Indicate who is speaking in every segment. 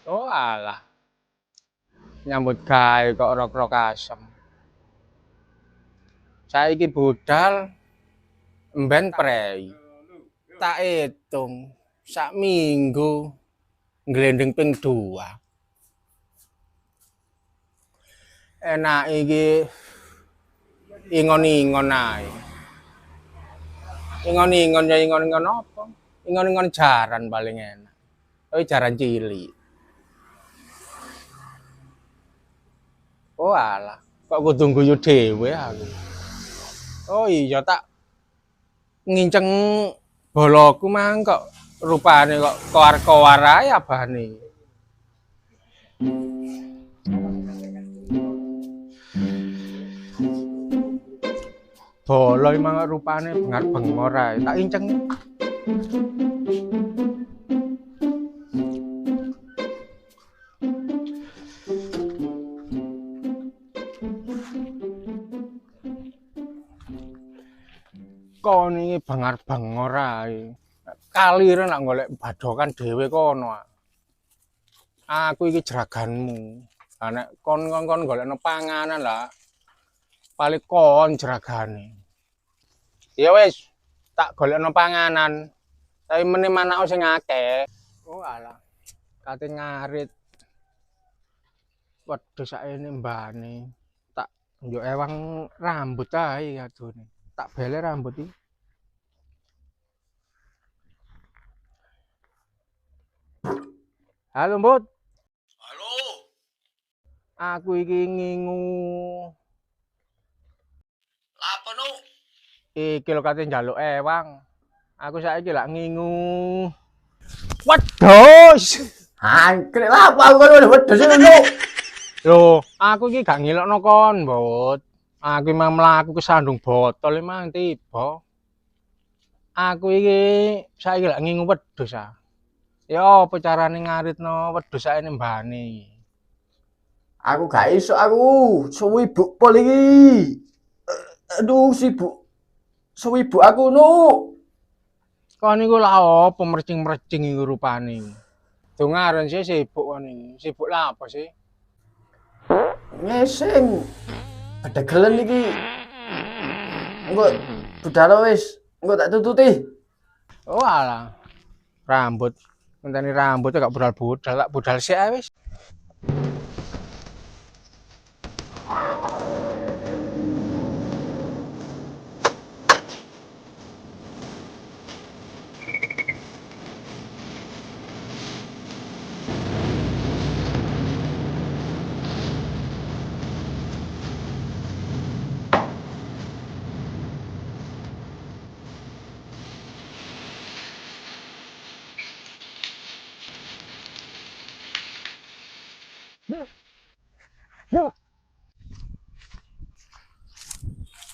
Speaker 1: Oh alah, nyambut gawe kok rok-rok asem. Saiki budal mben prei. Tak hitung sak minggu nglendeng ping 2. Enak iki ingon-ingon ae. Ingon-ingon ya ingon-ingon apa? Ingon-ingon jaran paling enak. Oh jaran cilik. Oh alah, kok kudu guyu dhewe aku. Oh iya tak nginceng boloku mang kok rupane kok koar-koar ae abane. Bolo mang rupane bengar-bengor ae. Tak inceng. Kon iki bengar-bengor ae. Kalire nak golek badokan dhewe kono. Aku iki jeraganmu. Lah nek kon golekno panganan lah. Paling kon jeragane. Ya wis, tak golekno panganan. Tapi meneh manako sing akeh. Oh alah. Kate ngarit. Wedhus sakene mbane. Tak njuk ewang rambut ae adone. Tak bele rambut iki. Halo, Mbut.
Speaker 2: Halo.
Speaker 1: Aku iki ngingu.
Speaker 2: Apa nu?
Speaker 1: Iki lho kate njaluk ewang. Aku saiki lak ngingu. Wedhus.
Speaker 2: Angkrek lah apa aku kan wedhus nu.
Speaker 1: Lho, aku iki gak ngilokno kon, Mbut. Aku memang mlaku kesandung botol emang tiba. Aku iki saiki lak ngingu wedhus ah. Ya apa carane ngaritno wedhus sakene mbane.
Speaker 2: Aku gak iso aku. Suwibuk pol iki. Aduh sibuk. Suwibuk aku nu.
Speaker 1: Kon niku lha apa mercing-mercing iku rupane. Dongaren sih sibuk kon iki. Sibuk lah apa sih?
Speaker 2: Ngeseng. Bedegelen iki. Engko budal wis. Engko tak tututi.
Speaker 1: Oh alah. Rambut. Ngenteni rambut gak budal-budal, tak budal sik ae wis.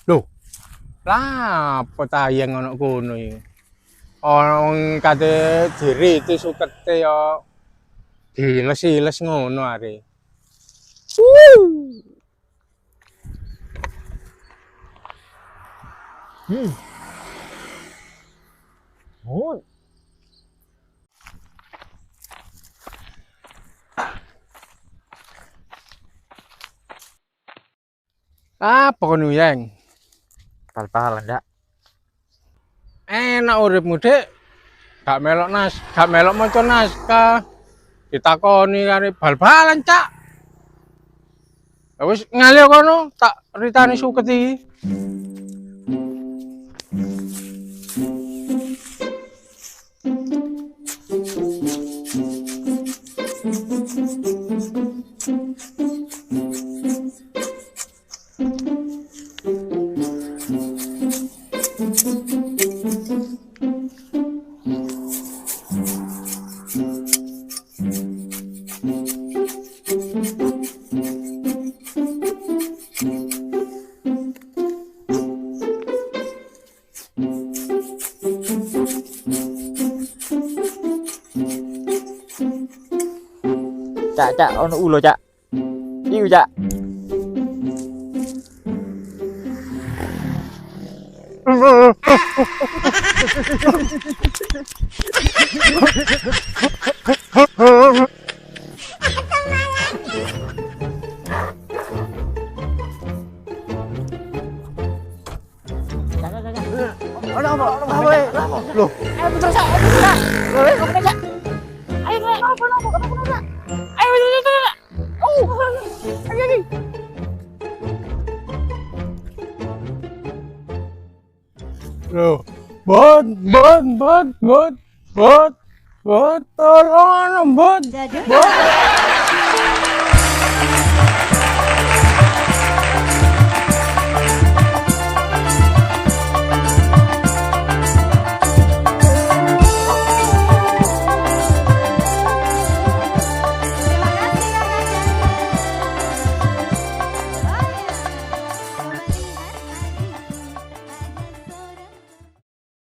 Speaker 1: Loh. Lah apa tayang ana kono iki? Ana kate diriti sukete ya diles-iles ngono are. Oh. Apa kono yang?
Speaker 2: Pal-palan ndak.
Speaker 1: Enak uripmu, Dik. Gak melok maca naskah. Ditakoni kare bal-balan, Cak. Ya wis ngalih kono, tak ritani suket iki.
Speaker 2: Cak, ono ulo, Cak. Iku, Cak.
Speaker 1: Loh, loh, bot, tolong, bot.